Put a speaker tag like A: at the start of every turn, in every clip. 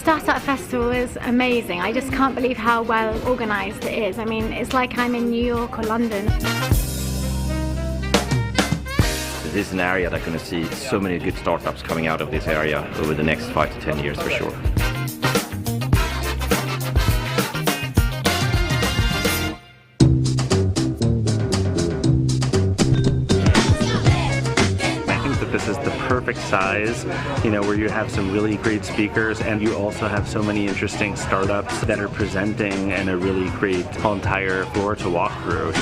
A: Startup Festival is amazing. I just can't believe how well organised it is. I mean, it's like I'm in New York or London.
B: This is an area that going to see so many good startups coming out of this area over the next 5 to 10 years for sure.
C: This is the perfect size, where you have some really great speakers and you also have so many interesting startups that are presenting and a really great whole entire floor to walk through.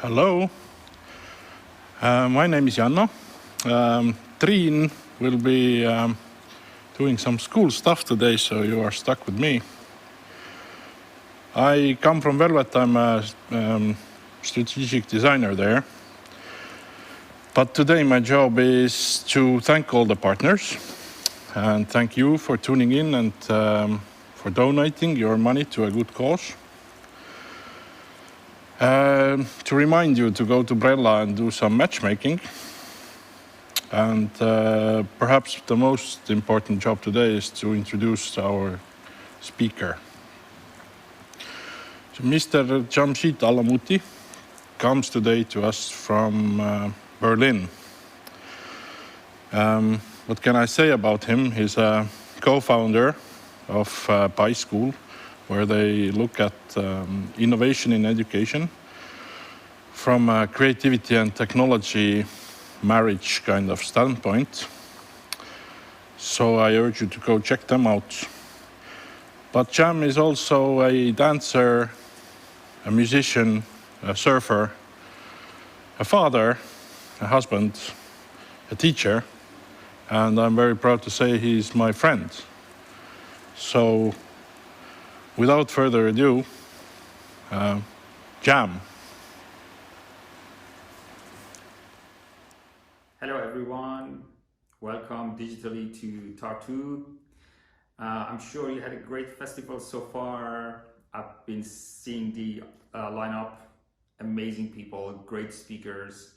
D: Hello, my name is Janno. Triin will be doing some school stuff today, so you are stuck with me. I come from Velvet. I'm a strategic designer there. But today my job is to thank all the partners and thank you for tuning in and for donating your money to a good cause. To remind you to go to Brella and do some matchmaking. And perhaps the most important job today is to introduce our speaker. So Mr. Jamshid Alamuti comes today to us from Berlin. What can I say about him? He's a co-founder of Pi School, where they look at innovation in education from a creativity and technology marriage kind of standpoint. So I urge you to go check them out. But Jam is also a dancer, a musician, a surfer, a father, a husband, a teacher, and I'm very proud to say he's my friend. So without further ado, Jam.
E: Hello everyone, welcome digitally to Tartu. I'm sure you had a great festival so far. I've been seeing the lineup, amazing people, great speakers,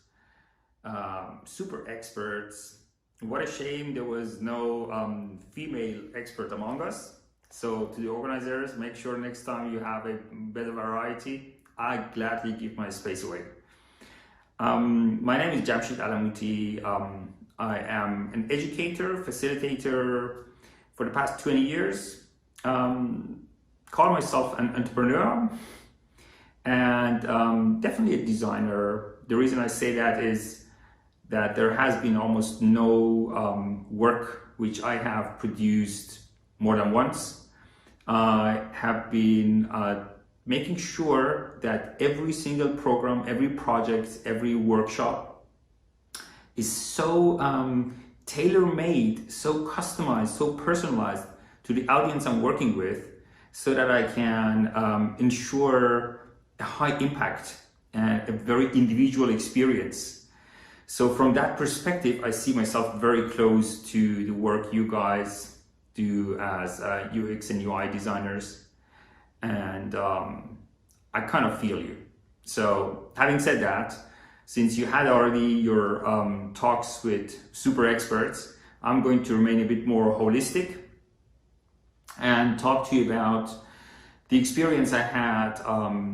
E: super experts. What a shame there was no female expert among us. So to the organizers, make sure next time you have a better variety. I gladly give my space away. My name is Jamshid Alamuti. I am an educator, facilitator for the past 20 years. Call myself an entrepreneur and definitely a designer. The reason I say that is that there has been almost no work which I have produced more than once. I have been making sure that every single program, every project, every workshop is so tailor-made, so customized, so personalized to the audience I'm working with, so that I can ensure a high impact and a very individual experience. So from that perspective, I see myself very close to the work you guys do as UX and UI designers. And I kind of feel you. So having said that, since you had already your talks with super experts, I'm going to remain a bit more holistic and talk to you about the experience I had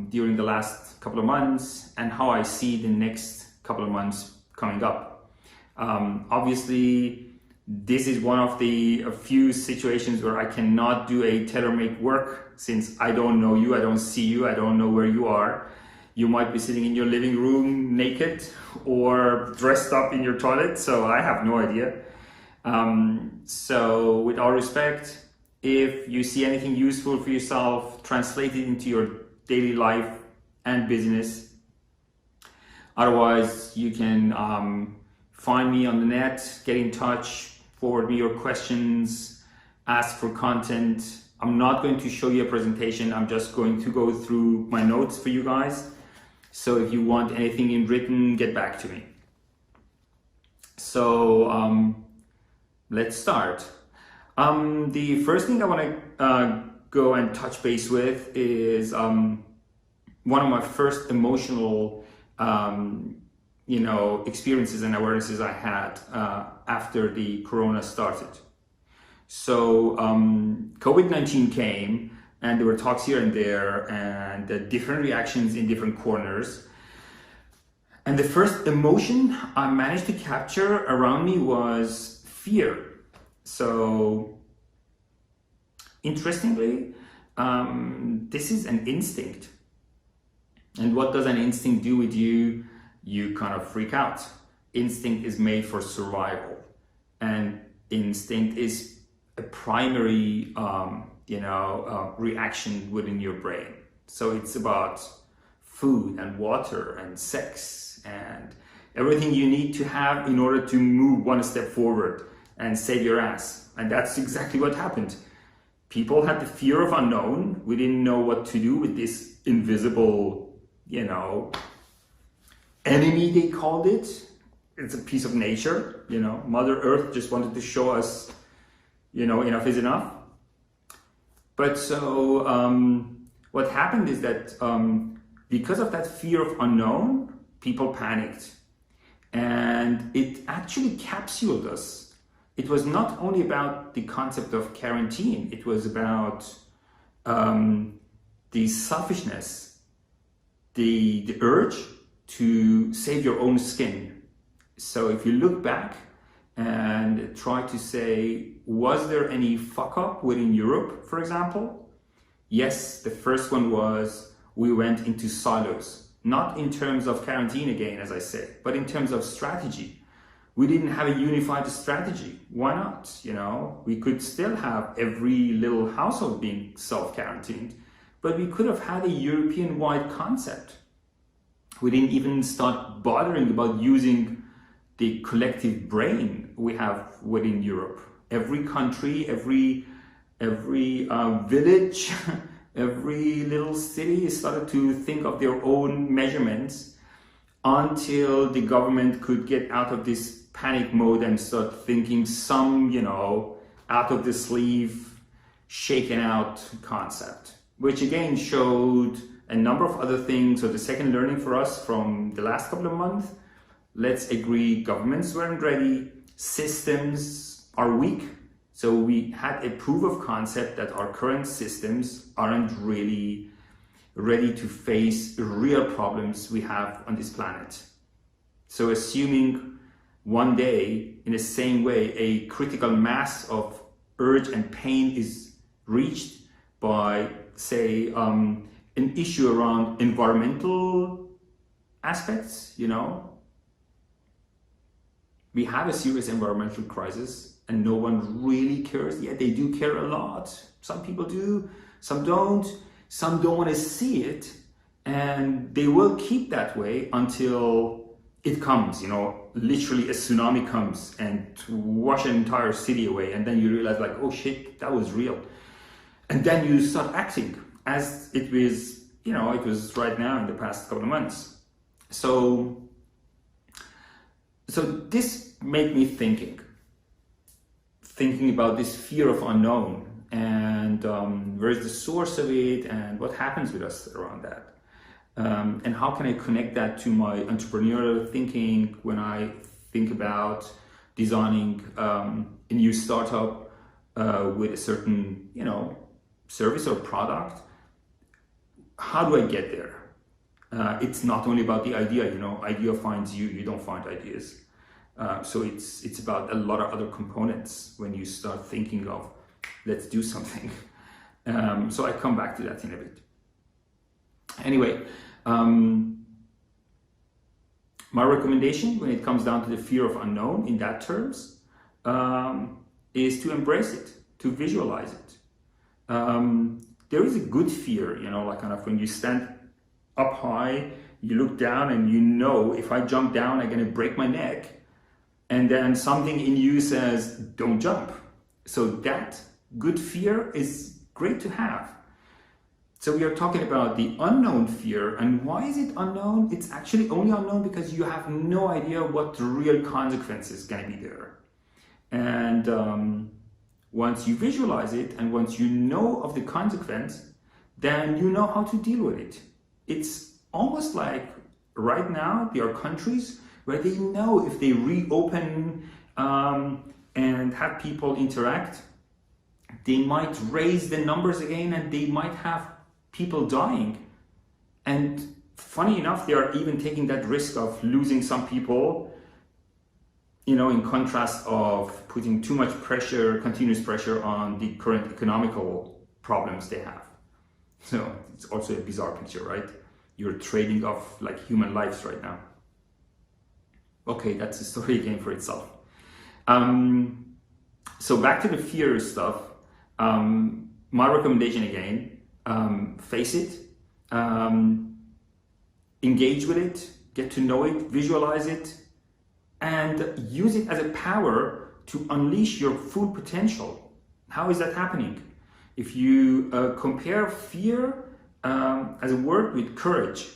E: during the last couple of months and how I see the next couple of months coming up. Obviously, this is one of the few situations where I cannot do a tailor-made work, since I don't know you, I don't see you, I don't know where you are. You might be sitting in your living room naked or dressed up in your toilet, so I have no idea. So with all respect, if you see anything useful for yourself, translate it into your daily life and business. Otherwise, you can find me on the net, get in touch, forward me your questions, ask for content. I'm not going to show you a presentation. I'm just going to go through my notes for you guys. So if you want anything in written, get back to me. So let's start. The first thing I want to go and touch base with is one of my first emotional experiences and awarenesses I had after the Corona started. So COVID-19 came and there were talks here and there and different reactions in different corners. And the first emotion I managed to capture around me was fear. So interestingly, this is an instinct. And what does an instinct do with you? You kind of freak out. Instinct is made for survival, and instinct is a primary reaction within your brain. So it's about food and water and sex and everything you need to have in order to move one step forward and save your ass. And that's exactly what happened. People had the fear of unknown. We didn't know what to do with this invisible, enemy, they called it. it's a piece of nature, you know. Mother Earth just wanted to show us, you know, enough is enough. But so what happened is that because of that fear of unknown, people panicked. And it actually capsuled us. It was not only about the concept of quarantine, it was about the selfishness, the urge to save your own skin. So if you look back and try to say, was there any fuck up within Europe, for example? Yes, the first one was we went into silos, not in terms of quarantine again, as I say, but in terms of strategy. We didn't have a unified strategy. Why not? You know, we could still have every little household being self-quarantined, but we could have had a European-wide concept. We didn't even start bothering about using the collective brain we have within Europe. Every country, every village, every little city started to think of their own measurements until the government could get out of this panic mode and start thinking some, you know, out of the sleeve, shaken out concept, which again showed a number of other things. So the second learning for us from the last couple of months, let's agree governments weren't ready, systems are weak. So we had a proof of concept that our current systems aren't really ready to face real problems we have on this planet. So assuming one day, in the same way, a critical mass of urge and pain is reached by, say, an issue around environmental aspects, you know. We have a serious environmental crisis and no one really cares. Yeah, they do care a lot. Some people do, some don't. Some don't want to see it, and they will keep that way until it comes, you know, literally a tsunami comes and wash an entire city away, and then you realize like, oh shit, that was real. And then you start acting as it was, you know, it was right now in the past couple of months. So this made me thinking about this fear of unknown, and where's the source of it, and what happens with us around that, and how can I connect that to my entrepreneurial thinking when I think about designing a new startup with a certain, you know, service or product. How do I get there? It's not only about the idea, you know, idea finds you, you don't find ideas. So it's about a lot of other components when you start thinking of, let's do something. So I come back to that in a bit. Anyway, my recommendation when it comes down to the fear of unknown in that terms is to embrace it, to visualize it. There is a good fear, you know, like kind of when you stand up high, you look down and you know, if I jump down, I'm going to break my neck. And then something in you says, don't jump. So that good fear is great to have. So we are talking about the unknown fear. And why is it unknown? It's actually only unknown because you have no idea what the real consequence is going to be there. And once you visualize it and once you know of the consequence, then you know how to deal with it. It's almost like right now there are countries where they know if they reopen and have people interact, they might raise the numbers again and they might have people dying. And funny enough, they are even taking that risk of losing some people, you know, in contrast of putting too much pressure, continuous pressure on the current economical problems they have. So it's also a bizarre picture, right? You're trading off like human lives right now. Okay, that's a story again for itself. So back to the fear stuff. My recommendation again, face it, engage with it, get to know it, visualize it, and use it as a power to unleash your full potential. How is that happening? If you compare fear as a word with courage,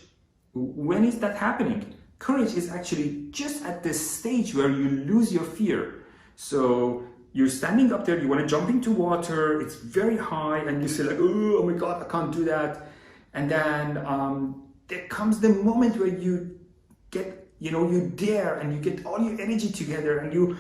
E: when is that happening? Courage is actually just at the stage where you lose your fear. So you're standing up there, you want to jump into water, it's very high, and you say like, oh my God, I can't do that. And then there comes the moment where you get, you dare and you get all your energy together and you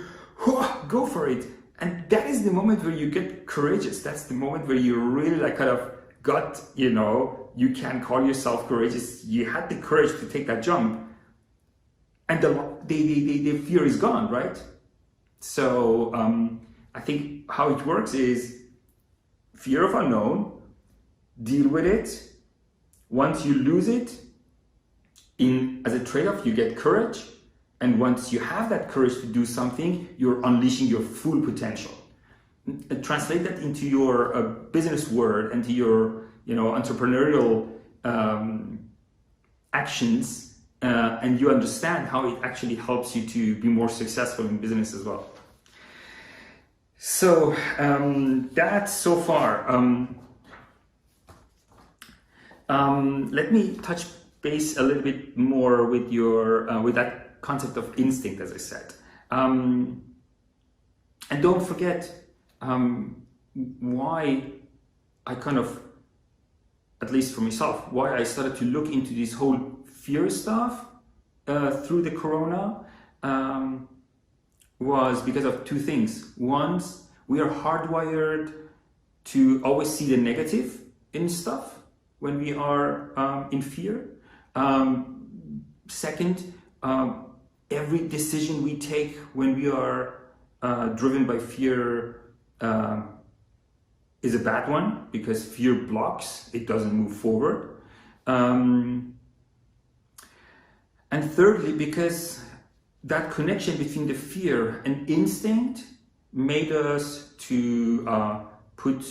E: go for it. And that is the moment where you get courageous. That's the moment where you really like kind of got, you can call yourself courageous. You had the courage to take that jump. And the fear is gone, right? So I think how it works is fear of unknown, deal with it. Once you lose it, as a trade-off, you get courage. And once you have that courage to do something, you're unleashing your full potential. Translate that into your business world, into your entrepreneurial actions, and you understand how it actually helps you to be more successful in business as well. So that's so far. Let me touch base a little bit more with your with that concept of instinct, as I said, and don't forget why I kind of, at least for myself, why I started to look into this whole fear stuff through the corona was because of two things. One, we are hardwired to always see the negative in stuff when we are in fear. Second, every decision we take when we are driven by fear is a bad one, because fear blocks, it doesn't move forward. And thirdly, because that connection between the fear and instinct made us to put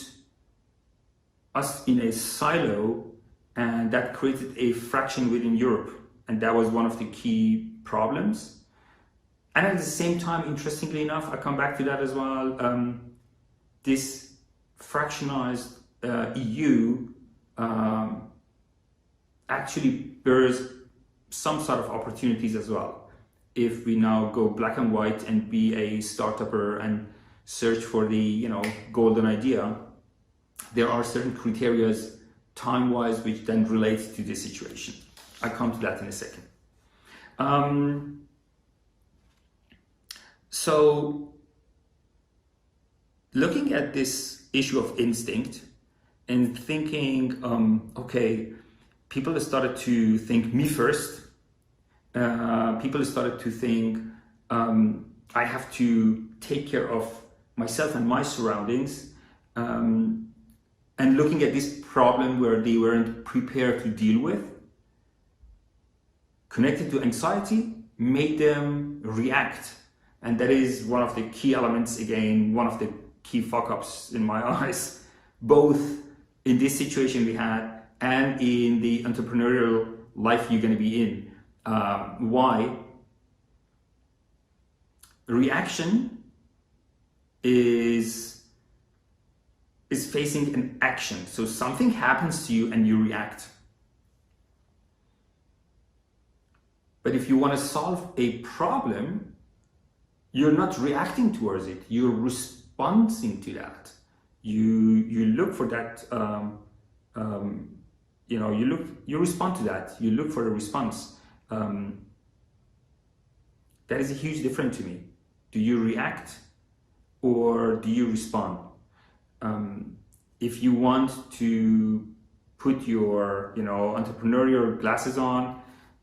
E: us in a silo, and that created a fraction within Europe. And that was one of the key problems. And at the same time, interestingly enough, I come back to that as well, this fractionized EU actually bears some sort of opportunities as well. If we now go black and white and be a startupper and search for the golden idea, there are certain criteria time-wise which then relate to this situation. I'll come to that in a second. So looking at this issue of instinct and thinking, okay, people have started to think me first. People have started to think I have to take care of myself and my surroundings. And looking at this problem where they weren't prepared to deal with, connected to anxiety, made them react. And that is one of the key elements, again, one of the key fuck-ups in my eyes, both in this situation we had and in the entrepreneurial life you're going to be in. Why? Reaction is facing an action. So something happens to you and you react. But if you want to solve a problem, you're not reacting towards it. You're responding to that. You look for that. You respond to that. You look for a response. That is a huge difference to me. Do you react or do you respond? If you want to put your entrepreneurial glasses on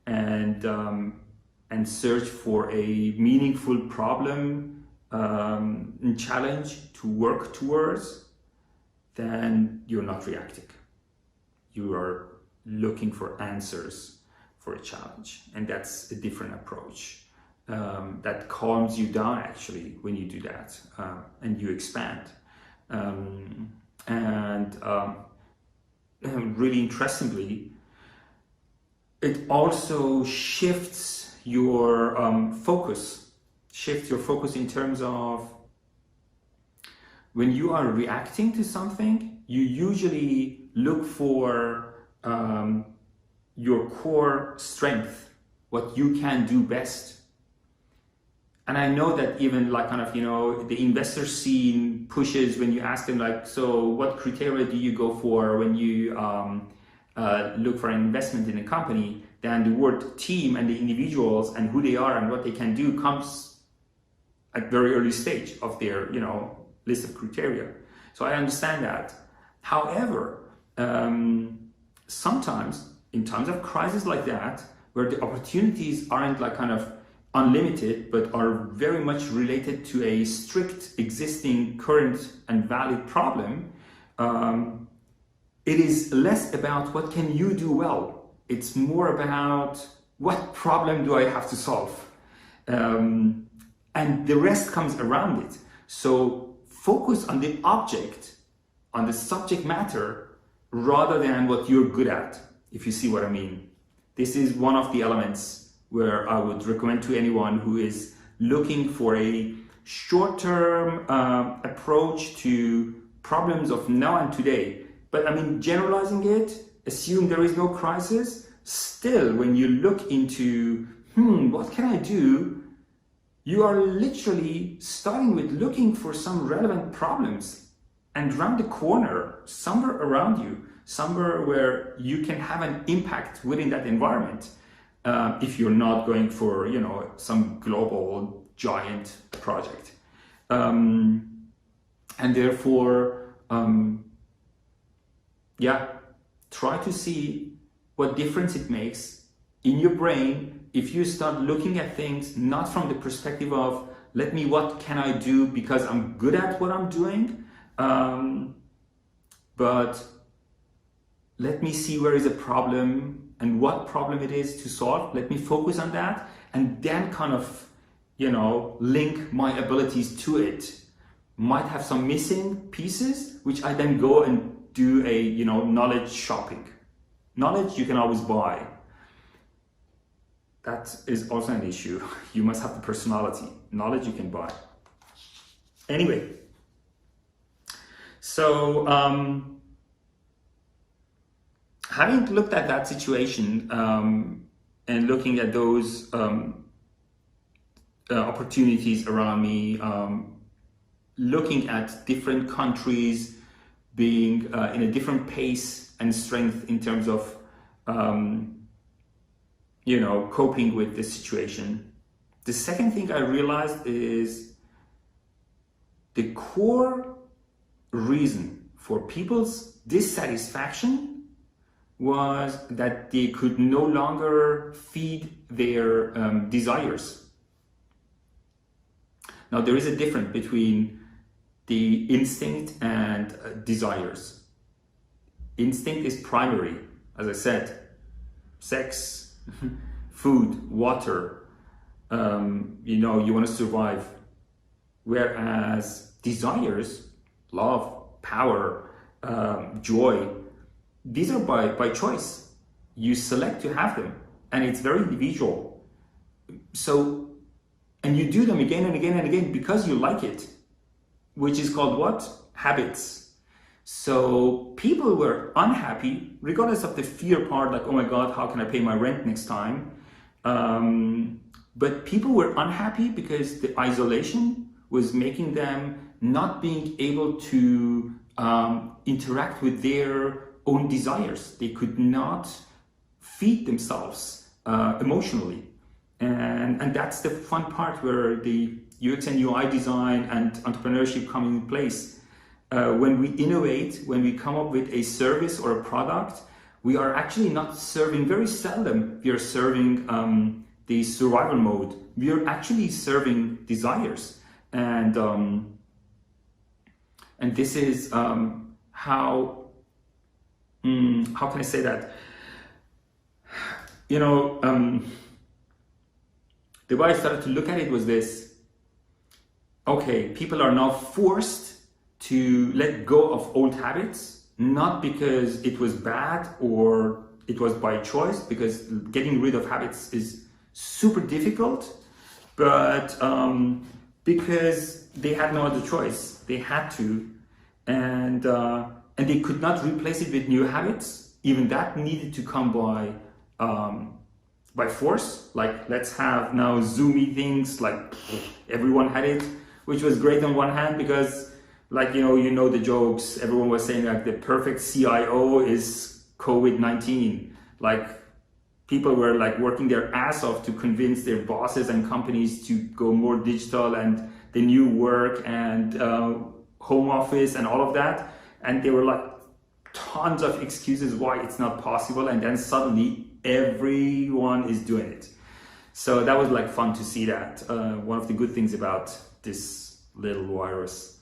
E: and search for a meaningful problem and challenge to work towards, then you're not reacting. You are looking for answers for a challenge, and that's a different approach. That calms you down actually when you do that, and you expand. Really interestingly, it also shifts your focus. Shift your focus in terms of when you are reacting to something, you usually look for your core strength what you can do best. And I know that even like kind of, you know, the investor scene pushes when you ask them like, so what criteria do you go for when you look for an investment in a company? Then the word team and the individuals and who they are and what they can do comes at very early stage of their, you know, list of criteria. So I understand that. However, sometimes in times of crisis like that, where the opportunities aren't like kind of unlimited, but are very much related to a strict existing current and valid problem, it is less about what can you do well. It's more about what problem do I have to solve? And the rest comes around it. So focus on the object, on the subject matter, rather than what you're good at, if you see what I mean. This is one of the elements where I would recommend to anyone who is looking for a short-term approach to problems of now and today. But I mean, generalizing it, assume there is no crisis. Still, when you look into, what can I do? You are literally starting with looking for some relevant problems and round the corner, somewhere around you, somewhere where you can have an impact within that environment. If you're not going for, you know, some global giant project. And therefore, try to see what difference it makes in your brain if you start looking at things not from the perspective of, what can I do because I'm good at what I'm doing, but let me see where is a problem and what problem it is to solve. Let me focus on that and then kind of, you know, link my abilities to it. Might have some missing pieces, which I then go and do a, you know, knowledge shopping. Knowledge you can always buy. That is also an issue. You must have the personality. Knowledge you can buy. Anyway, so having looked at that situation and looking at those opportunities around me, looking at different countries being in a different pace and strength in terms of you know, coping with this situation. The second thing I realized is the core reason for people's dissatisfaction was that they could no longer feed their desires. Now, there is a difference between the instinct and desires. Instinct is primary, as I said, sex, food, water, you know, you want to survive. Whereas desires, love, power, joy, these are by choice. You select to have them, and it's very individual. So, and you do them again and again and again because you like it, which is called what? Habits. So people were unhappy, regardless of the fear part, like, oh my God, how can I pay my rent next time? But people were unhappy because the isolation was making them not being able to interact with their own desires. They could not feed themselves emotionally. And that's the fun part where the UX and UI design and entrepreneurship come in place. When we innovate, when we come up with a service or a product, we are actually not serving, very seldom we are serving the survival mode. We are actually serving desires. And this is how can I say that? You know, the way I started to look at it was this: okay, people are now forced to let go of old habits, not because it was bad or it was by choice, because getting rid of habits is super difficult, but because they had no other choice. They had to, and they could not replace it with new habits. Even that needed to come by by force, like let's have now Zoom meetings, like everyone had it, which was great on one hand because like, you know the jokes, everyone was saying like the perfect CIO is COVID-19. Like people were like working their ass off to convince their bosses and companies to go more digital and the new work and home office and all of that. And there were like tons of excuses why it's not possible. And then suddenly everyone is doing it. So that was like fun to see that. One of the good things about this little virus.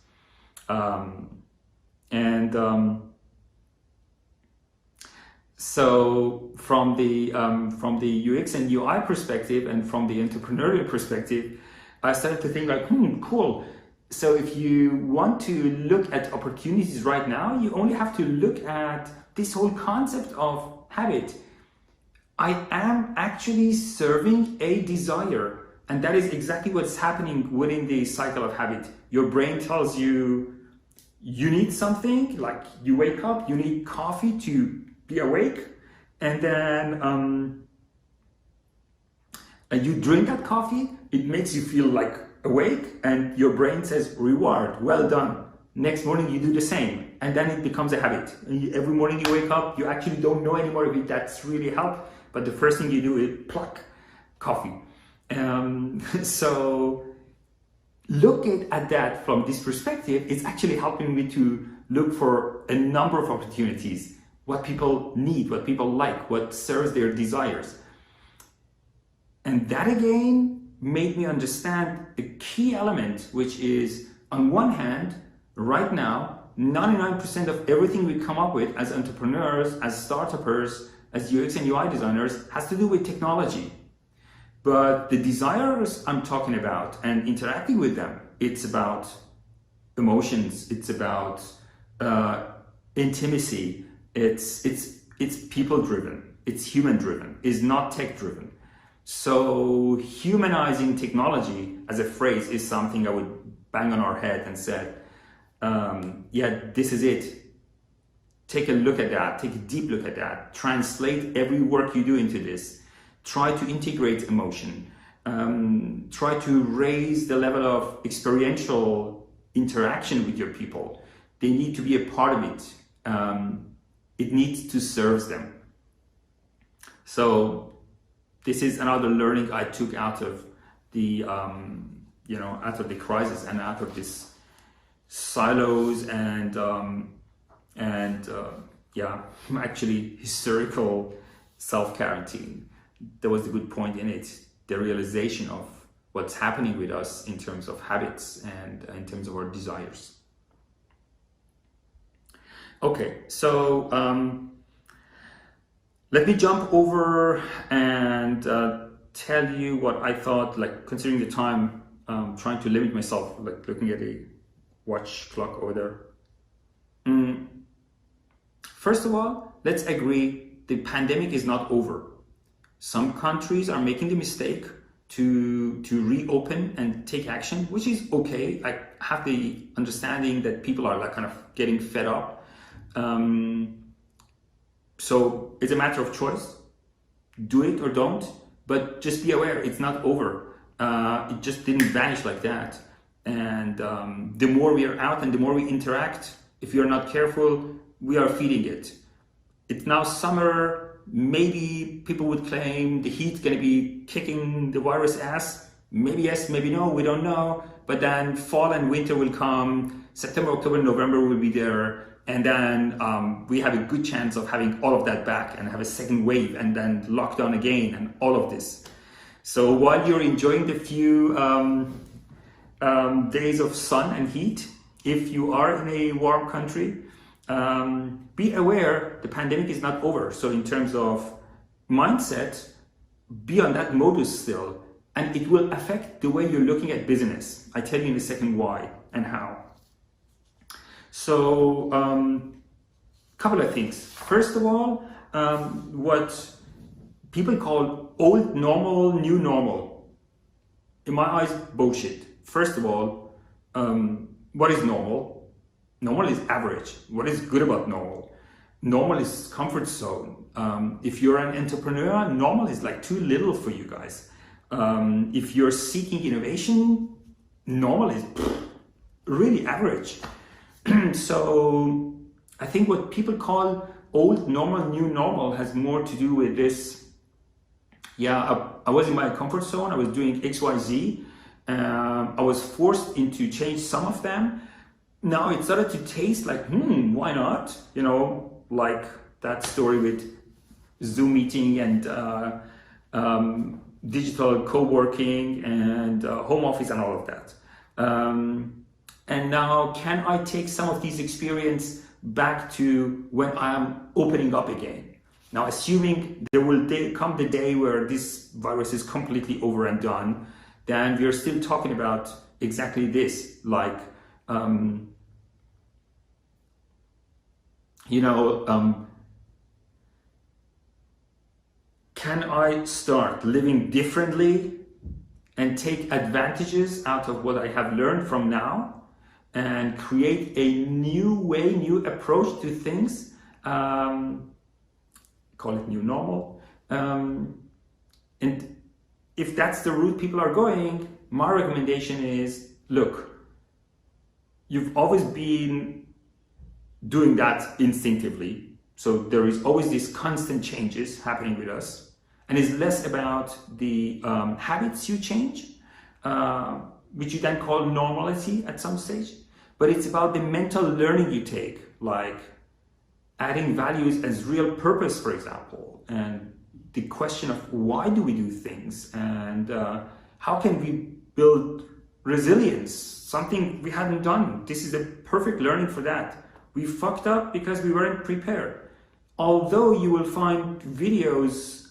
E: So from the UX and UI perspective and from the entrepreneurial perspective, I started to think like, cool. So if you want to look at opportunities right now, you only have to look at this whole concept of habit. I am actually serving a desire. And that is exactly what's happening within the cycle of habit. Your brain tells you, you need something, like you wake up, you need coffee to be awake. And then you drink that coffee, it makes you feel like awake, and your brain says, reward, well done. Next morning you do the same, and then it becomes a habit. And every morning you wake up, you actually don't know anymore if that's really helped, but the first thing you do is pluck coffee. So looking at that from this perspective, it's actually helping me to look for a number of opportunities, what people need, what people like, what serves their desires. And that again made me understand a key element, which is on one hand, right now, 99% of everything we come up with as entrepreneurs, as startuppers, as UX and UI designers has to do with technology. But the desires I'm talking about and interacting with them, it's about emotions, it's about intimacy, it's people driven, it's human driven, it's not tech driven. So humanizing technology as a phrase is something I would bang on our head and say, yeah, this is it. Take a look at that, take a deep look at that, translate every work you do into this, try to integrate emotion, try to raise the level of experiential interaction with your people. They need to be a part of it. It needs to serve them. So this is another learning I took out of the, out of the crisis and out of this silos and actually historical self-quarantine. There was a good point in it, the realization of what's happening with us in terms of habits and in terms of our desires. Okay, so let me jump over and tell you what I thought, like considering the time, trying to limit myself, like looking at a watch clock over there. First of all, let's agree the pandemic is not over. Some countries are making the mistake to reopen and take action, which is okay. I have the understanding that people are like kind of getting fed up. So it's a matter of choice. Do it or don't, but just be aware it's not over. It just didn't vanish like that. And the more we are out and the more we interact, if we are not careful, we are feeding it. It's now summer. Maybe people would claim the heat's going to be kicking the virus ass. Maybe yes, maybe no, we don't know. But then fall and winter will come. September, October, November will be there. And then we have a good chance of having all of that back and have a second wave and then lockdown again and all of this. So while you're enjoying the few days of sun and heat, if you are in a warm country, be aware the pandemic is not over. So in terms of mindset, be on that modus still, and it will affect the way you're looking at business. I tell you in a second why and how. So, couple of things. First of all, what people call old normal, new normal. In my eyes, bullshit. First of all, what is normal? Normal is average. What is good about normal? Normal is comfort zone. If you're an entrepreneur, normal is like too little for you guys. If you're seeking innovation, normal is really average. So I think what people call old normal, new normal has more to do with this. Yeah, I was in my comfort zone. I was doing XYZ. I was forced into change some of them. Now it started to taste like, why not? You know, like that story with Zoom meeting and digital co-working and home office and all of that. And now, can I take some of these experience back to when I am opening up again? Now, assuming there will come the day where this virus is completely over and done, then we are still talking about exactly this, like, can I start living differently and take advantages out of what I have learned from now and create a new way, new approach to things, call it new normal. And if that's the route people are going, my recommendation is, look, you've always been doing that instinctively. So there is always these constant changes happening with us. And it's less about the habits you change, which you then call normality at some stage, but it's about the mental learning you take, like adding values as real purpose, for example, and the question of why do we do things, and how can we build resilience, something we hadn't done. This is a perfect learning for that. We fucked up because we weren't prepared. Although you will find videos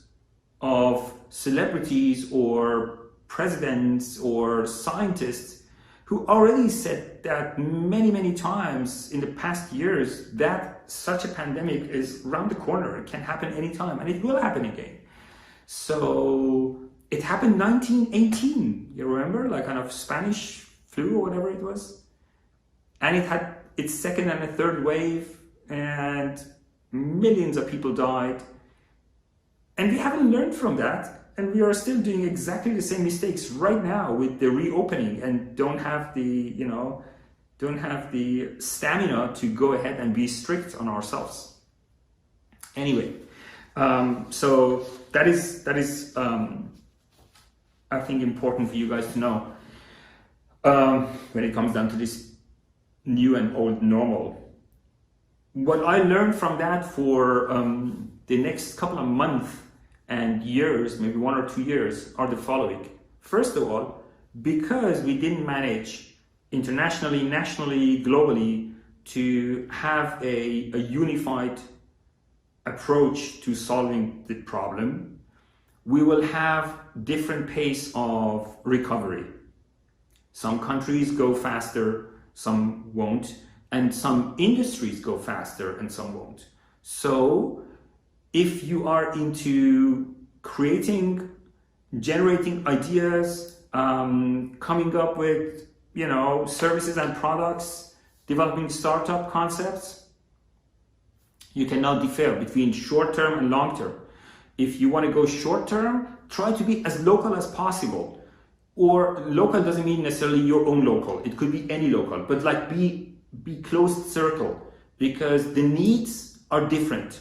E: of celebrities or presidents or scientists who already said that many, many times in the past years that such a pandemic is around the corner. It can happen anytime, and it will happen again. So it happened 1918, you remember, like kind of Spanish flu or whatever it was, and it had its second and a third wave, and millions of people died. And we haven't learned from that, and we are still doing exactly the same mistakes right now with the reopening, and don't have the stamina to go ahead and be strict on ourselves. Anyway, so that is I think important for you guys to know when it comes down to this new and old normal. What I learned from that for the next couple of months and years, maybe 1 or 2 years, are the following. First of all, because we didn't manage internationally, nationally, globally to have a unified approach to solving the problem, we will have different pace of recovery. Some countries go faster, some won't, and some industries go faster and some won't. So if you are into creating, generating ideas, coming up with, services and products, developing startup concepts, you can now differ between short-term and long-term. If you want to go short-term, try to be as local as possible. Or local doesn't mean necessarily your own local. It could be any local, but like be closed circle, because the needs are different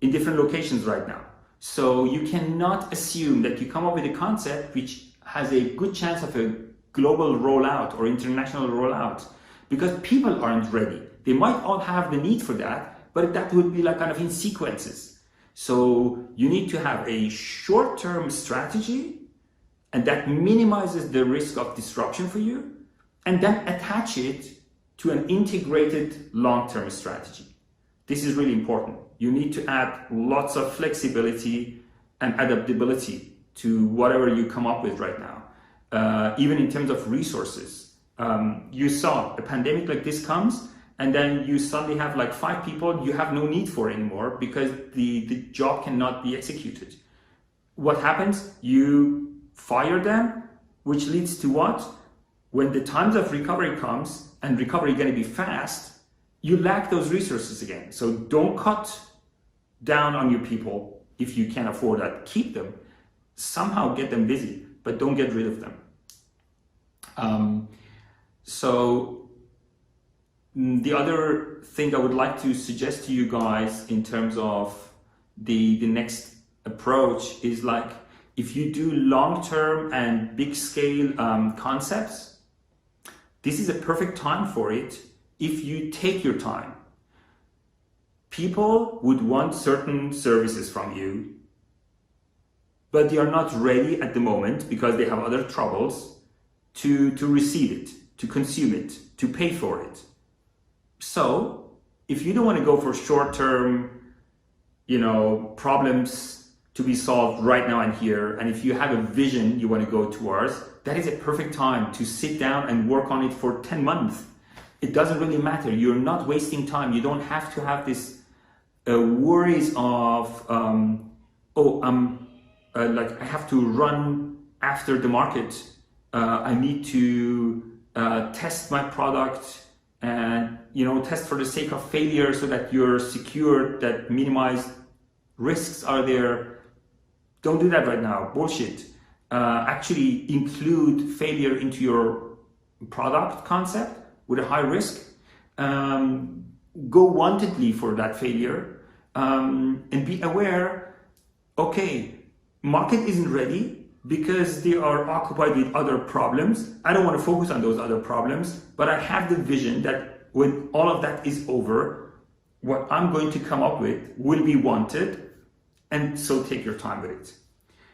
E: in different locations right now. So you cannot assume that you come up with a concept which has a good chance of a global rollout or international rollout, because people aren't ready. They might all have the need for that, but that would be like kind of in sequences. So you need to have a short-term strategy, and that minimizes the risk of disruption for you, and then attach it to an integrated long-term strategy. This is really important. You need to add lots of flexibility and adaptability to whatever you come up with right now, even in terms of resources. You saw a pandemic like this comes, and then you suddenly have like 5 people you have no need for anymore because the job cannot be executed. What happens? You fire them, which leads to what? When the times of recovery comes, and recovery is going to be fast, you lack those resources again. So don't cut down on your people. If you can afford that, keep them. Somehow get them busy, but don't get rid of them. So the other thing I would like to suggest to you guys in terms of the next approach is like, if you do long-term and big-scale concepts, this is a perfect time for it if you take your time. People would want certain services from you, but they are not ready at the moment because they have other troubles to receive it, to consume it, to pay for it. So if you don't want to go for short-term, problems to be solved right now and here, and if you have a vision you want to go towards, that is a perfect time to sit down and work on it for 10 months. It doesn't really matter. You're not wasting time. You don't have to have this worries of, I have to run after the market. I need to test my product and, test for the sake of failure so that you're secure, that minimized risks are there. Don't do that right now. Bullshit. Actually include failure into your product concept with a high risk. Go wantedly for that failure, and be aware, okay, market isn't ready because they are occupied with other problems. I don't want to focus on those other problems, but I have the vision that when all of that is over, what I'm going to come up with will be wanted. And so take your time with it.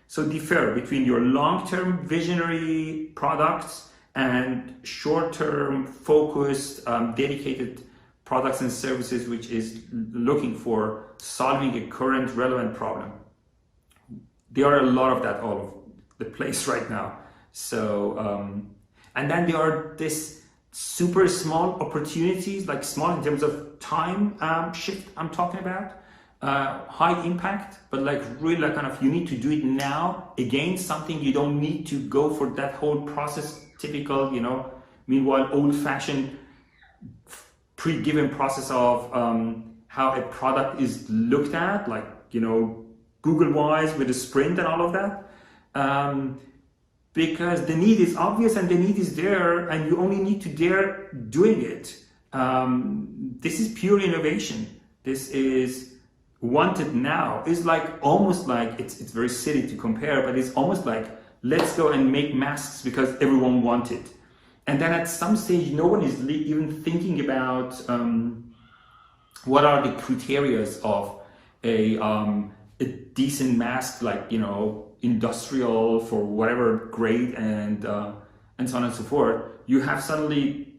E: So differ between your long-term visionary products and short-term focused, dedicated products and services, which is looking for solving a current relevant problem. There are a lot of that all over the place right now. So, and then there are this super small opportunities, like small in terms of time shift I'm talking about. High impact, but like really kind of you need to do it now. Again, something you don't need to go for that whole process, typical, meanwhile old-fashioned pre-given process of how a product is looked at, like, Google-wise with a sprint and all of that. Because the need is obvious and the need is there, and you only need to dare doing it. This is pure innovation. This is wanted now. It's like almost like it's very silly to compare, but it's almost like let's go and make masks because everyone wants it. And then at some stage, no one is even thinking about what are the criteria of a decent mask, like industrial for whatever grade and so on and so forth. You have suddenly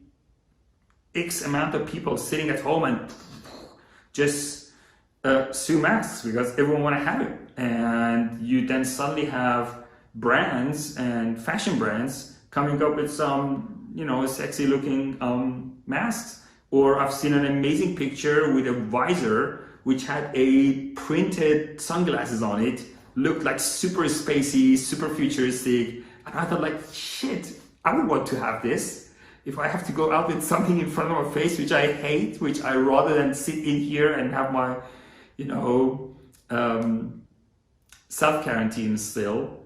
E: X amount of people sitting at home and just sew masks because everyone want to have it, and you then suddenly have brands and fashion brands coming up with some sexy looking masks. Or I've seen an amazing picture with a visor which had a printed sunglasses on it, looked like super spacey, super futuristic, and I thought like, shit, I would want to have this. If I have to go out with something in front of my face which I hate, which I rather than sit in here and have my self-quarantine still.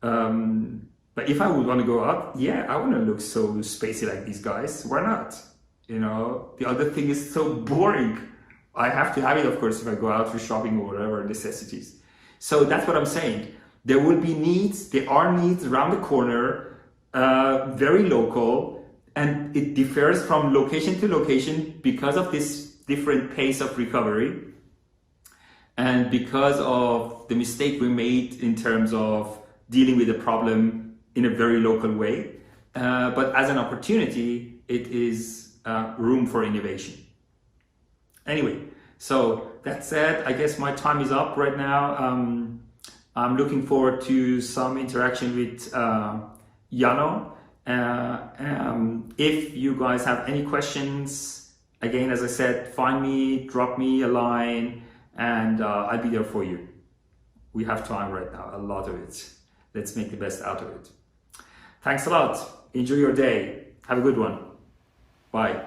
E: But if I would want to go out, yeah, I want to look so spacey like these guys. Why not? The other thing is so boring. I have to have it, of course, if I go out for shopping or whatever, necessities. So that's what I'm saying. There will be needs, there are needs around the corner, very local, and it differs from location to location because of this different pace of recovery. And because of the mistake we made in terms of dealing with the problem in a very local way. But as an opportunity, it is room for innovation. Anyway, so that said, I guess my time is up right now. I'm looking forward to some interaction with Janno. If you guys have any questions, again, as I said, find me, drop me a line, and I'll be there for you. We have time right now, a lot of it. Let's make the best out of it. Thanks a lot. Enjoy your day. Have a good one. Bye.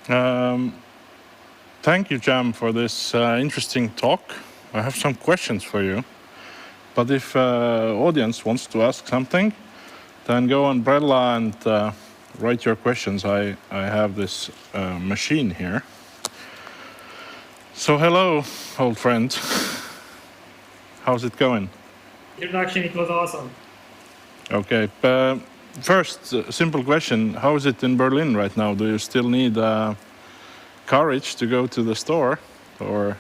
D: Thank you, Jam, for this interesting talk. I have some questions for you. But if audience wants to ask something, then go on Brella and write your questions. I have this machine here. So hello, old friend. How's it going?
F: Introduction, it was awesome.
D: Okay. First, simple question. How is it in Berlin right now? Do you still need courage to go to the store, or?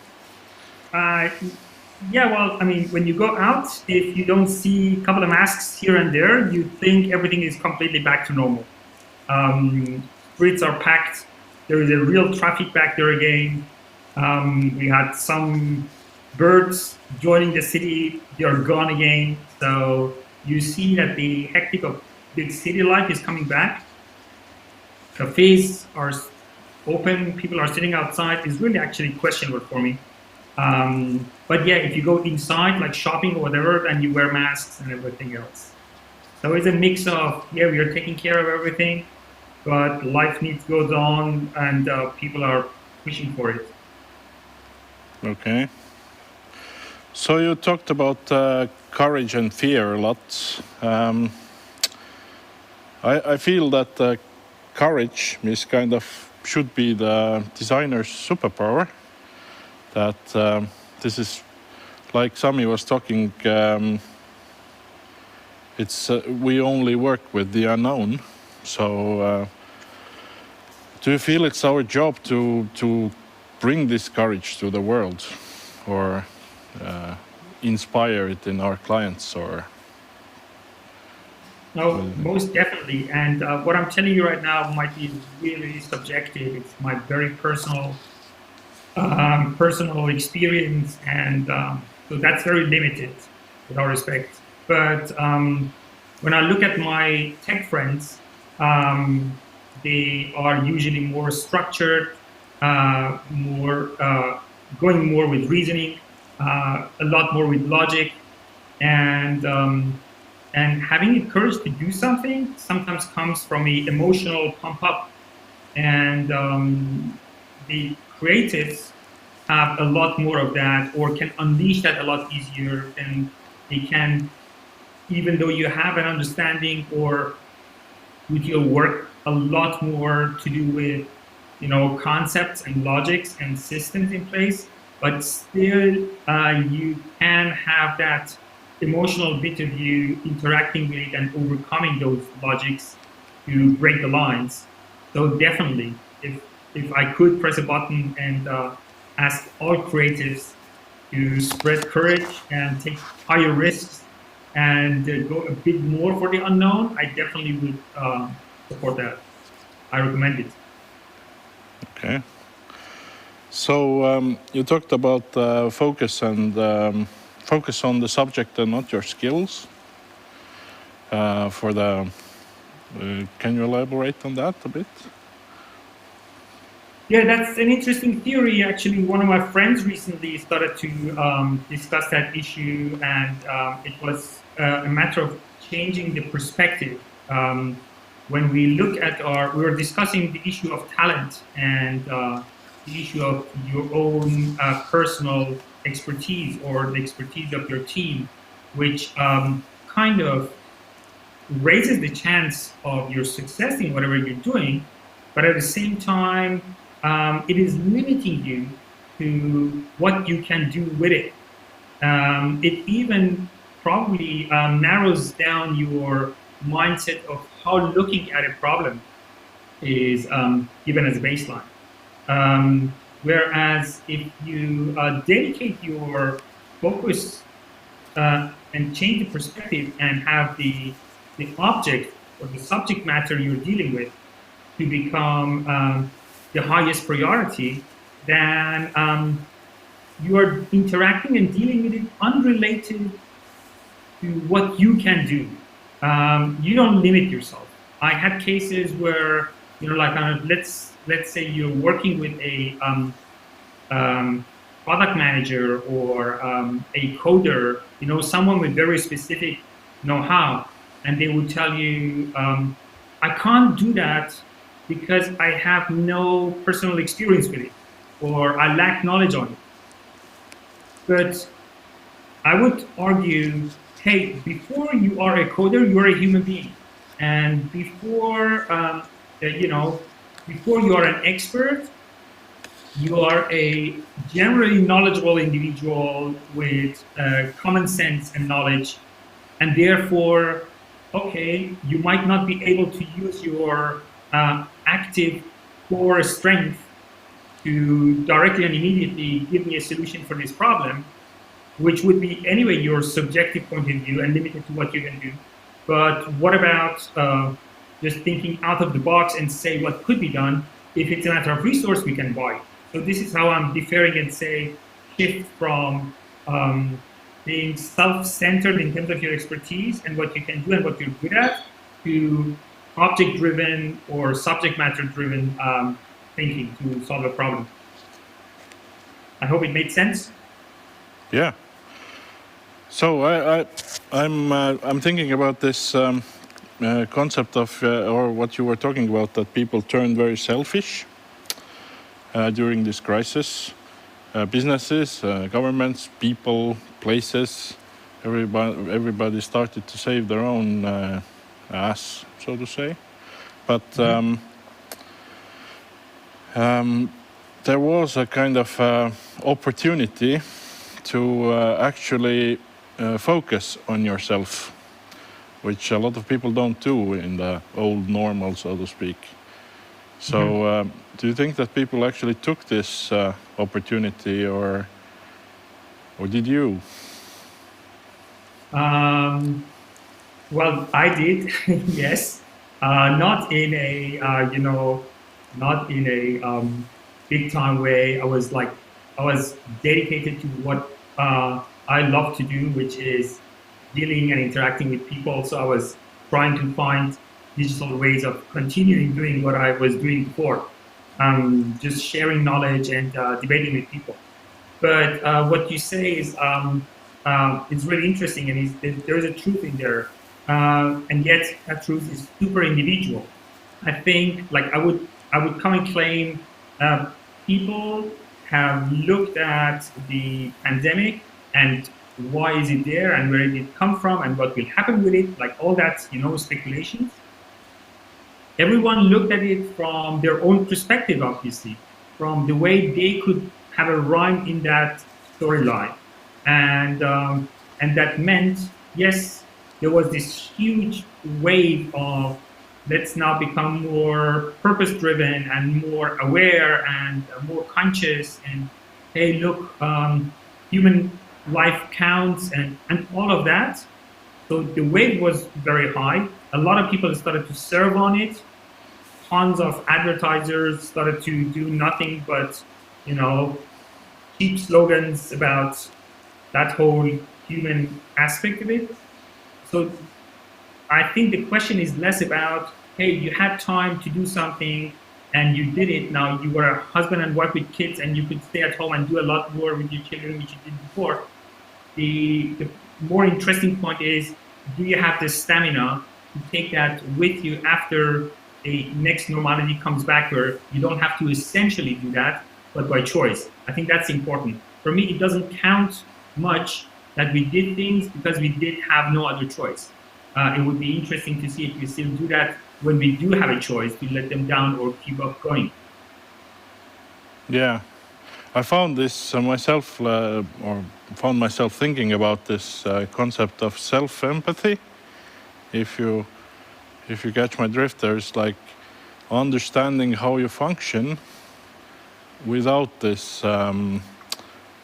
F: Yeah, well, I mean, when you go out, if you don't see a couple of masks here and there, you think everything is completely back to normal. Streets are packed. There is a real traffic back there again. We had some birds joining the city. They are gone again. So you see that the hectic of big city life is coming back. Cafes are open. People are sitting outside. It's really actually questionable for me. But yeah, if you go inside, like shopping or whatever, then you wear masks and everything else. So it's a mix of, yeah, we are taking care of everything, but life needs goes on and people are pushing for it.
D: Okay. So you talked about courage and fear a lot. I feel that courage is kind of should be the designer's superpower. That this is like Sami was talking. It's we only work with the unknown. So do you feel it's our job to bring this courage to the world, or inspire it in our clients, or?
F: No, most definitely. And what I'm telling you right now might be really subjective. It's my very personal experience, and so that's very limited, with all respect. But when I look at my tech friends, they are usually more structured, going more with reasoning, a lot more with logic, and having the courage to do something sometimes comes from an emotional pump up, and the creatives have a lot more of that, or can unleash that a lot easier than they can, even though you have an understanding or with your work a lot more to do with, you know, concepts and logics and systems in place, but still you can have that emotional bit of you interacting with and overcoming those logics to break the lines. So definitely, if I could press a button and ask all creatives to spread courage and take higher risks and go a bit more for the unknown, I definitely would support that. I recommend it.
D: Okay. So you talked about focus and focus on the subject and not your skills. Can you elaborate on that a bit?
F: Yeah, that's an interesting theory. Actually, one of my friends recently started to discuss that issue, and it was a matter of changing the perspective. When we look at we were discussing the issue of talent and the issue of your own personal expertise or the expertise of your team, which kind of raises the chance of your success in whatever you're doing, but at the same time, it is limiting you to what you can do with it. It even probably narrows down your mindset of how looking at a problem is given as a baseline. Whereas if you dedicate your focus and change the perspective and have the object or the subject matter you're dealing with to become the highest priority, then you are interacting and dealing with it unrelated to what you can do. You don't limit yourself. I had cases where, you know, like let's say you're working with a product manager or a coder, you know, someone with very specific know-how, and they would tell you, I can't do that because I have no personal experience with it, or I lack knowledge on it. But I would argue, hey, before you are a coder, you are a human being. And before, before you are an expert, you are a generally knowledgeable individual with common sense and knowledge. And therefore, okay, you might not be able to use your active core strength to directly and immediately give me a solution for this problem, which would be anyway your subjective point of view and limited to what you can do. But what about just thinking out of the box and say what could be done? If it's a matter of resource, we can buy. So this is how I'm differing and say shift from being self-centered in terms of your expertise and what you can do and what you're good at, to object-driven or subject matter-driven thinking to solve a problem. I hope it made sense.
D: Yeah. So I'm thinking about this concept of or what you were talking about, that people turned very selfish during this crisis. Businesses, governments, people, places, everybody started to save their own ass, so to say. But there was a kind of opportunity to actually focus on yourself, which a lot of people don't do in the old normal, so to speak. So do you think that people actually took this opportunity, or did you?
F: Well, I did, yes. Not in a, not in a big time way. I was dedicated to what I love to do, which is dealing and interacting with people. So I was trying to find digital ways of continuing doing what I was doing before, just sharing knowledge and debating with people. But what you say is it's really interesting, and there is a truth in there, and yet that truth is super individual. I think, I would come and claim people have looked at the pandemic and why is it there and where did it come from and what will happen with it, like all that, speculations. Everyone looked at it from their own perspective, obviously, from the way they could have a rhyme in that storyline. And that meant, yes, there was this huge wave of let's now become more purpose-driven and more aware and more conscious, and hey, look, human life counts and all of that. So the wave was very high. A lot of people started to serve on it. Tons of advertisers started to do nothing but, cheap slogans about that whole human aspect of it. So I think the question is less about, hey, you had time to do something and you did it. Now you were a husband and wife with kids and you could stay at home and do a lot more with your children, which you did before. The more interesting point is, do you have the stamina to take that with you after the next normality comes back, where you don't have to essentially do that, but by choice? I think that's important. For me, it doesn't count much that we did things because we did have no other choice. It would be interesting to see if we still do that when we do have a choice to let them down or keep up going.
D: Yeah, I found this myself, or found myself thinking about this concept of self-empathy. If you catch my drift, there's like understanding how you function without this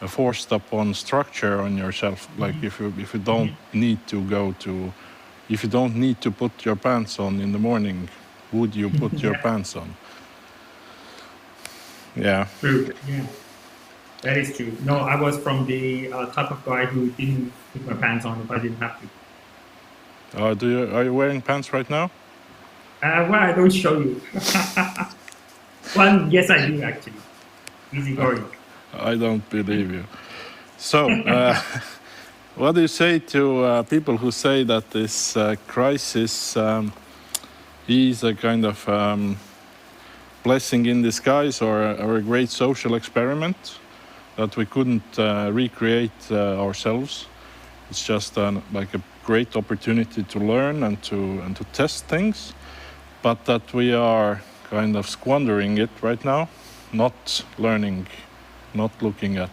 D: forced upon structure on yourself. Like if you don't need to if you don't need to put your pants on in the morning, would you put your pants on? Yeah.
F: True. Yeah. That is true. No, I was from the type of guy who didn't put my pants on if I didn't have to.
D: Are you wearing pants right now?
F: Well, I don't show you. Well, yes, I do actually. Easy going.
D: I don't believe you. So, what do you say to people who say that this crisis is a kind of blessing in disguise or a great social experiment that we couldn't recreate ourselves. It's just like a great opportunity to learn and to test things, but that we are kind of squandering it right now, not learning, not looking at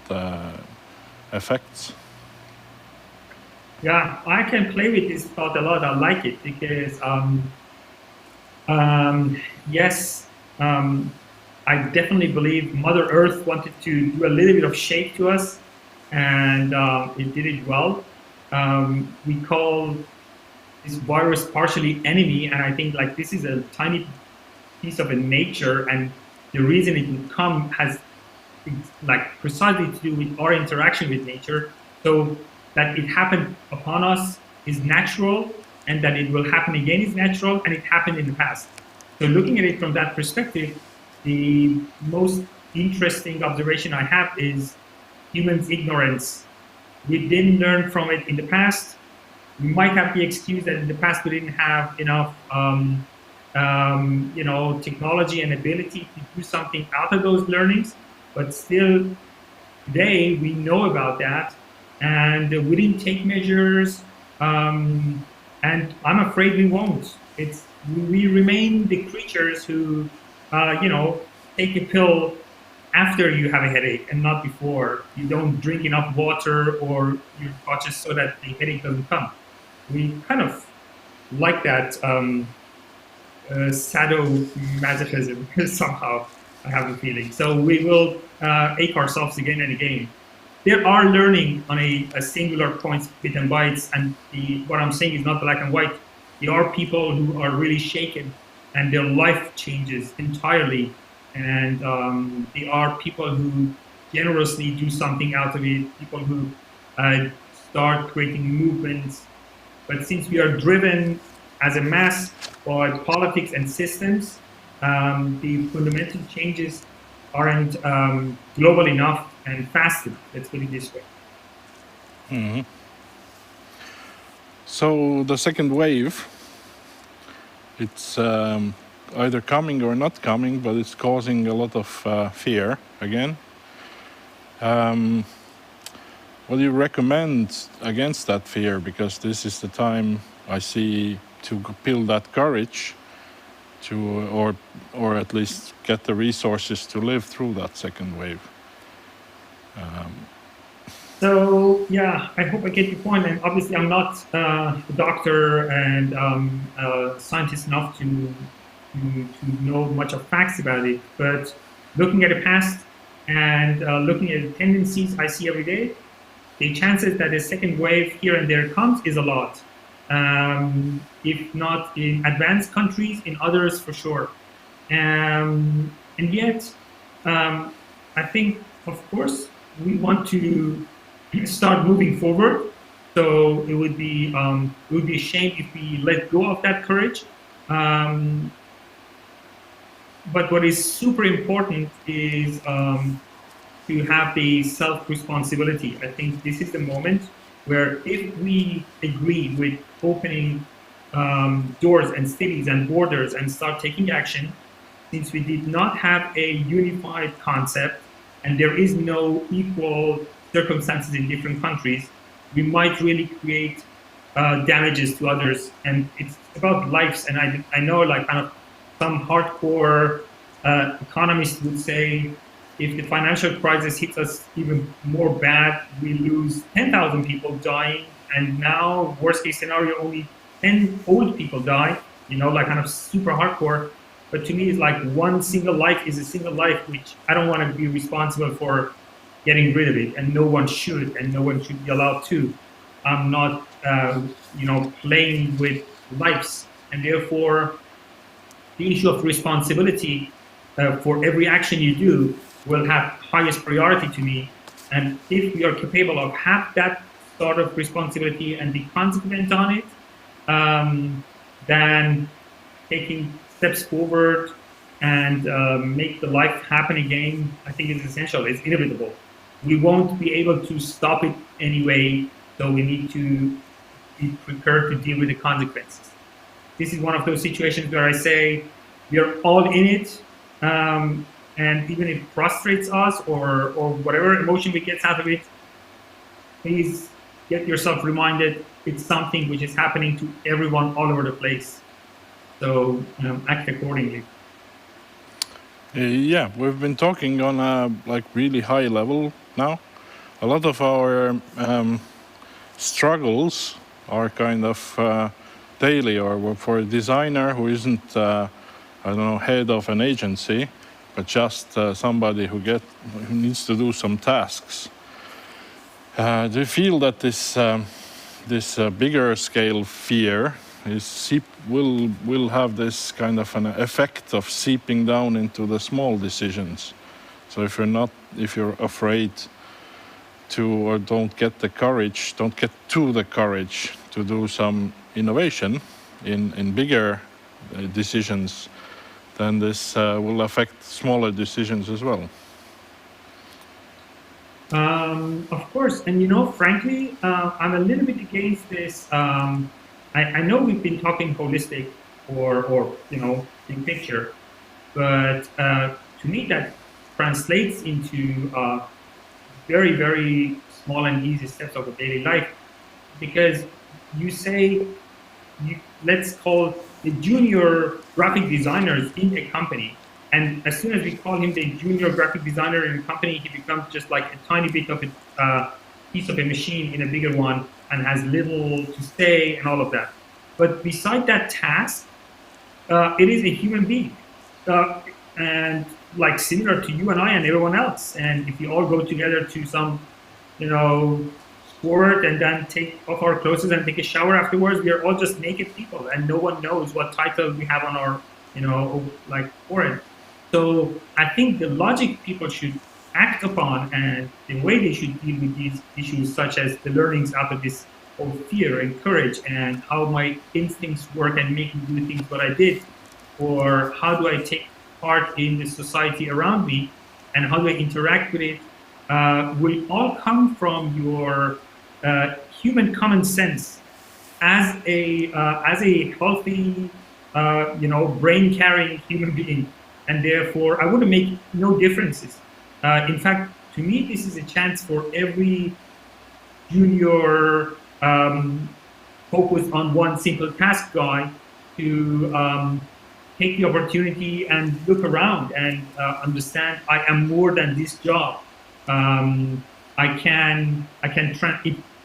D: effects.
F: Yeah, I can play with this thought a lot. I like it because yes, I definitely believe Mother Earth wanted to do a little bit of shake to us, and it did it well. We call this virus partially enemy, and I think like this is a tiny piece of a nature, and the reason it would come has like precisely to do with our interaction with nature. So that it happened upon us is natural, and that it will happen again is natural, and it happened in the past. So looking at it from that perspective, the most interesting observation I have is humans' ignorance. We didn't learn from it in the past. We might have the excuse that in the past we didn't have enough technology and ability to do something out of those learnings, but still today we know about that, and we didn't take measures, and I'm afraid we won't. We remain the creatures who take a pill after you have a headache and not before. You don't drink enough water or you're cautious so that the headache doesn't come. We kind of like that sadomasochism somehow, I have a feeling. So we will ache ourselves again and again. There are learning on a singular points, bit and bytes, and what I'm saying is not black and white. There are people who are really shaken and their life changes entirely. And there are people who generously do something out of it, people who start creating movements. But since we are driven as a mass by politics and systems, the fundamental changes aren't global enough and fast enough, let's put it this way.
D: Mm-hmm. So the second wave, it's either coming or not coming, but it's causing a lot of fear again. What do you recommend against that fear? Because this is the time I see to build that courage to, or at least get the resources to live through that second wave.
F: So yeah, I hope I get your point. And obviously, I'm not a doctor and scientist enough to know much of facts about it. But looking at the past and looking at the tendencies I see every day, the chances that a second wave here and there comes is a lot. If not in advanced countries, in others for sure. And yet, I think, of course, we want to start moving forward. So it would be a shame if we let go of that courage. But what is super important is to have the self-responsibility. I think this is the moment where if we agree with opening doors and cities and borders and start taking action, since we did not have a unified concept and there is no equal circumstances in different countries, we might really create damages to others. And it's about lives. And I know like kind of some hardcore economists would say, if the financial crisis hits us even more bad, we lose 10,000 people dying, and now worst case scenario, only 10 old people die, like kind of super hardcore. But to me, it's like one single life is a single life, which I don't want to be responsible for getting rid of it, and no one should, and no one should be allowed to. I'm not, playing with lives, and therefore the issue of responsibility for every action you do will have highest priority to me. And if we are capable of have that sort of responsibility and be consequent on it, then taking steps forward and make the life happen again, I think is essential. It's inevitable. We won't be able to stop it anyway, so we need to be prepared to deal with the consequences. This is one of those situations where I say we are all in it, and even if it frustrates us or whatever emotion we get out of it, please get yourself reminded it's something which is happening to everyone all over the place. So act accordingly.
D: Yeah, we've been talking on a really high level now. A lot of our struggles are kind of daily, or for a designer who isn't, head of an agency, but just somebody who needs to do some tasks. Do you feel that this bigger scale fear will have this kind of an effect of seeping down into the small decisions? So if you're afraid to, or don't get to the courage to do some innovation in bigger decisions, then this will affect smaller decisions as well.
F: Of course, and frankly, I'm a little bit against this. I know we've been talking holistic or big picture, but to me that translates into very, very small and easy steps of a daily life. Because you say, let's call the junior graphic designers in a company, and as soon as we call him the junior graphic designer in a company, he becomes just like a tiny bit of a piece of a machine in a bigger one and has little to say and all of that. But beside that task, it is a human being, and like similar to you and I and everyone else. And if we all go together to some, sport and then take off our clothes and take a shower afterwards, we are all just naked people, and no one knows what title we have on our, forehead. So I think the logic people should act upon and the way they should deal with these issues, such as the learnings out of this whole fear and courage and how my instincts work and make me do things what I did, or how do I take part in the society around me and how do I interact with it, will all come from your human common sense as a healthy, brain-carrying human being. And therefore, I want to make no differences. In fact, to me, this is a chance for every junior focus on one simple task guy to take the opportunity and look around and understand I am more than this job. I can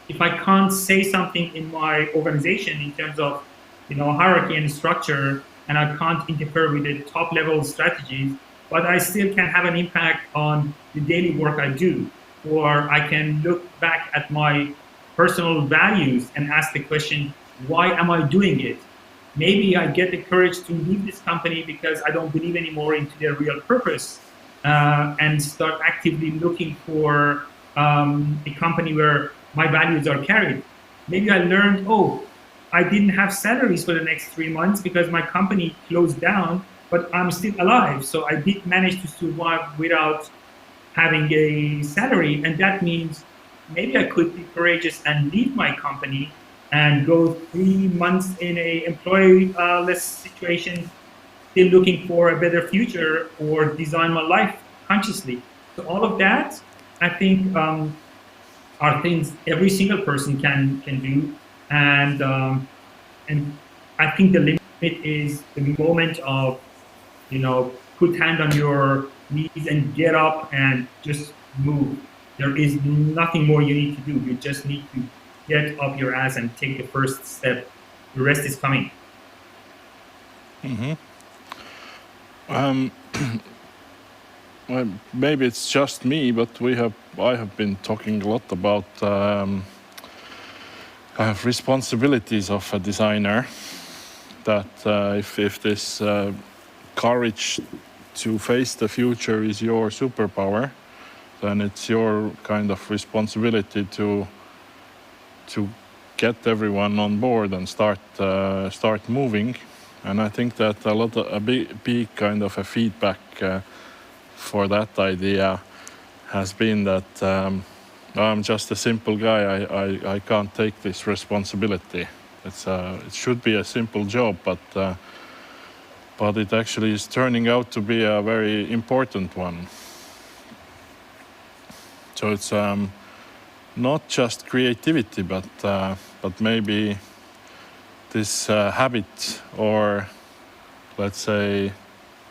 F: if I can't say something in my organization in terms of hierarchy and structure, and I can't interfere with the top level strategies, but I still can have an impact on the daily work I do. Or I can look back at my personal values and ask the question, why am I doing it? Maybe I get the courage to leave this company because I don't believe anymore into their real purpose, and start actively looking for a company where my values are carried. Maybe I learned, I didn't have salaries for the next 3 months because my company closed down, but I'm still alive. So I did manage to survive without having a salary. And that means maybe I could be courageous and leave my company and go 3 months in a employee-less situation, still looking for a better future or design my life consciously. So all of that, I think, are things every single person can do. And I think the limit is the moment of, put hand on your knees and get up and just move. There is nothing more you need to do. You just need to get up your ass and take the first step. The rest is coming.
D: Mm-hmm. Well, maybe it's just me, but I have been talking a lot about responsibilities of a designer. That if this courage to face the future is your superpower, then it's your kind of responsibility to get everyone on board and start moving. And I think that a big kind of a feedback for that idea has been that I'm just a simple guy. I can't take this responsibility. It should be a simple job, but but it actually is turning out to be a very important one. So it's not just creativity, but maybe this habit, or let's say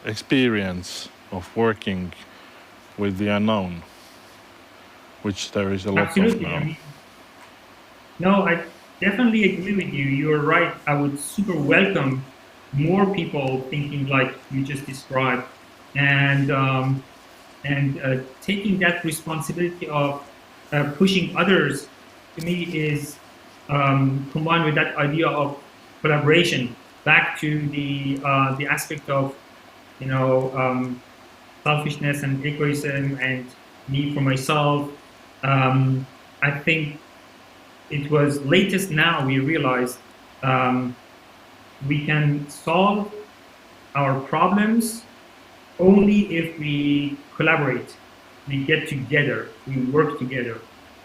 D: experience of working with the unknown, which there is a lot of now.
F: I mean, no, I definitely agree with you. You're right. I would super welcome more people thinking like you just described, and taking that responsibility of pushing others, to me, is combined with that idea of collaboration. Back to the aspect of, you know, selfishness and egoism and me for myself. I think it was latest now we realized we can solve our problems only if we collaborate, we get together, we work together.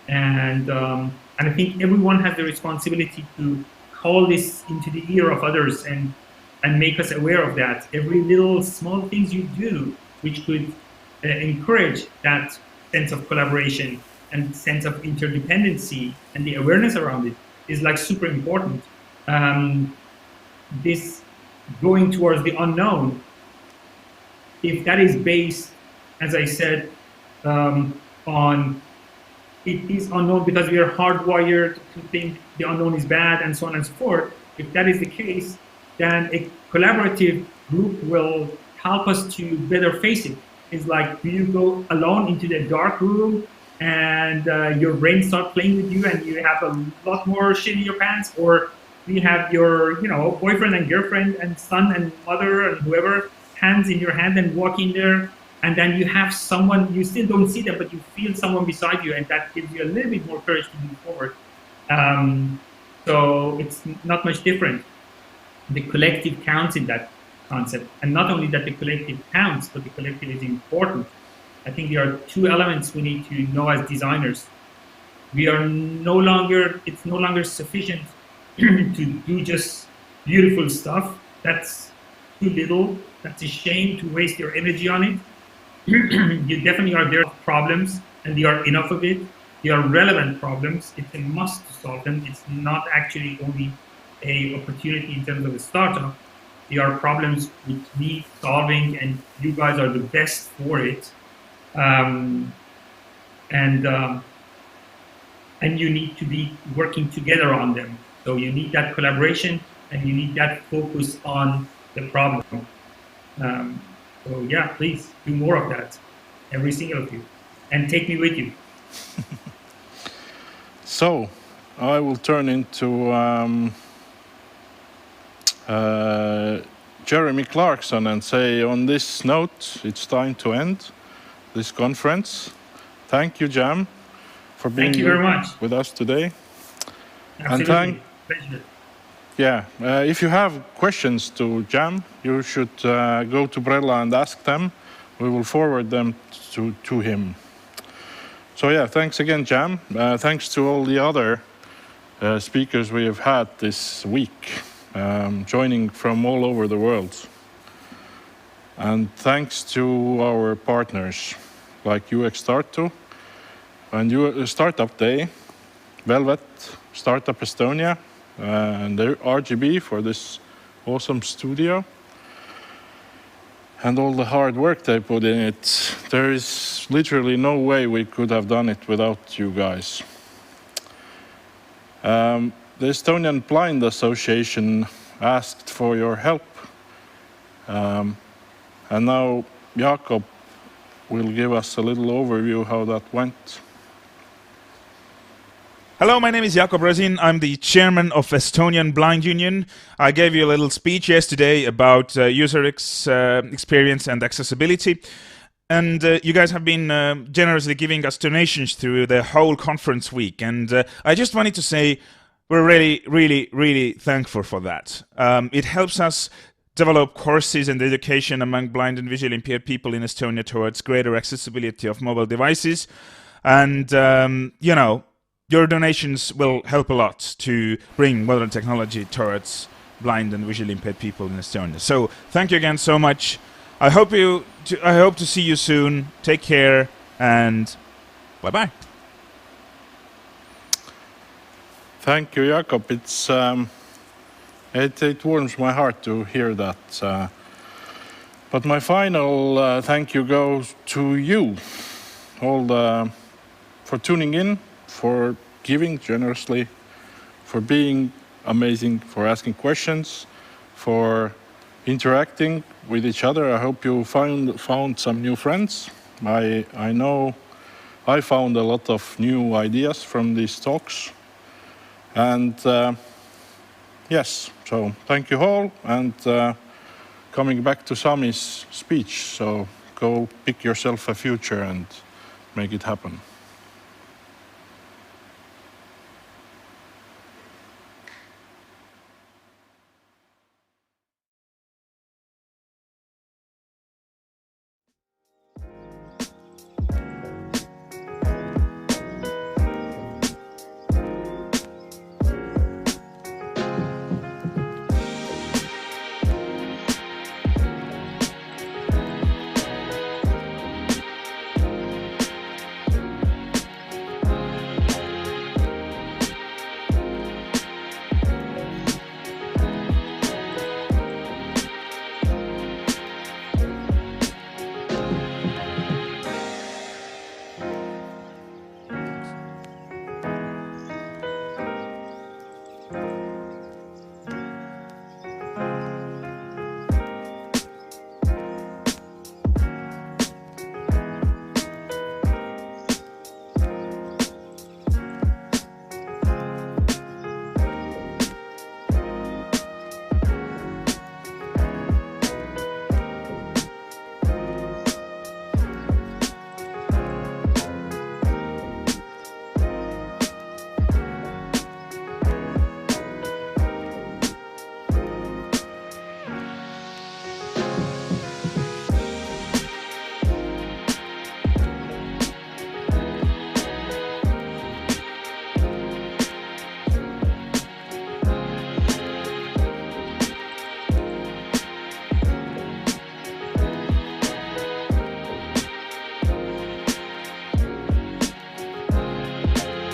F: And I think everyone has the responsibility to call this into the ear of others and make us aware of that. Every little small things you do, which could encourage that sense of collaboration and sense of interdependency and the awareness around it, is like super important. This going towards the unknown, if that is based, as I said, on it is unknown because we are hardwired to think the unknown is bad and so on and so forth, if that is the case, then a collaborative group will help us to better face it. It's like, do you go alone into the dark room and your brain starts playing with you and you have a lot more shit in your pants, or you have your, you know, boyfriend and girlfriend and son and mother and whoever hands in your hand and walk in there, and then you have someone, you still don't see them, but you feel someone beside you, and that gives you a little bit more courage to move forward. So it's not much different. The collective counts in that concept, and not only that the collective counts, but the collective is important. I think there are two elements we need to know as designers. We are no longer, it's no longer sufficient to do just beautiful stuff. That's too little. That's a shame to waste your energy on it. You definitely are there with problems, and they are enough of it. They are relevant problems. It's a must to solve them. It's not actually only an opportunity in terms of a startup. They are problems which need solving, and you guys are the best for it. And you need to be working together on them. So you need that collaboration, and you need that focus on the problem. So yeah, please do more of that, every single of you, and take me with you.
D: So I will turn into Jeremy Clarkson and say, on this note, it's time to end this conference. Thank you, Jam, for being
F: Thank you very much
D: with us today.
F: Absolutely. Pleasure.
D: Yeah, if you have questions to Jam, you should go to Brella and ask them. We will forward them to him. So yeah, thanks again, Jam. Thanks to all the other speakers we have had this week, joining from all over the world. And thanks to our partners like UX Tartu and Startup Day, Velvet, Startup Estonia, and RGB for this awesome studio, and all the hard work they put in it. There is literally no way we could have done it without you guys. The Estonian Blind Association asked for your help, and now Jakob will give us a little overview how that went.
G: Hello, my name is Jakob Rosin. I'm the chairman of Estonian Blind Union. I gave you a little speech yesterday about user experience and accessibility. And you guys have been generously giving us donations through the whole conference week. And I just wanted to say we're really thankful for that. It helps us develop courses and education among blind and visually impaired people in Estonia towards greater accessibility of mobile devices. And, you know, your donations will help a lot to bring modern technology towards blind and visually impaired people in Estonia. So thank you again so much. I hope to see you soon. Take care and bye-bye.
D: Thank you, Jakob. It warms my heart to hear that. But my final thank you goes to you all for tuning in, for giving generously, for being amazing, for asking questions, for interacting with each other. I hope you found some new friends. I know I found a lot of new ideas from these talks. And yes, so thank you all. And coming back to Sami's speech, so go pick yourself a future and make it happen.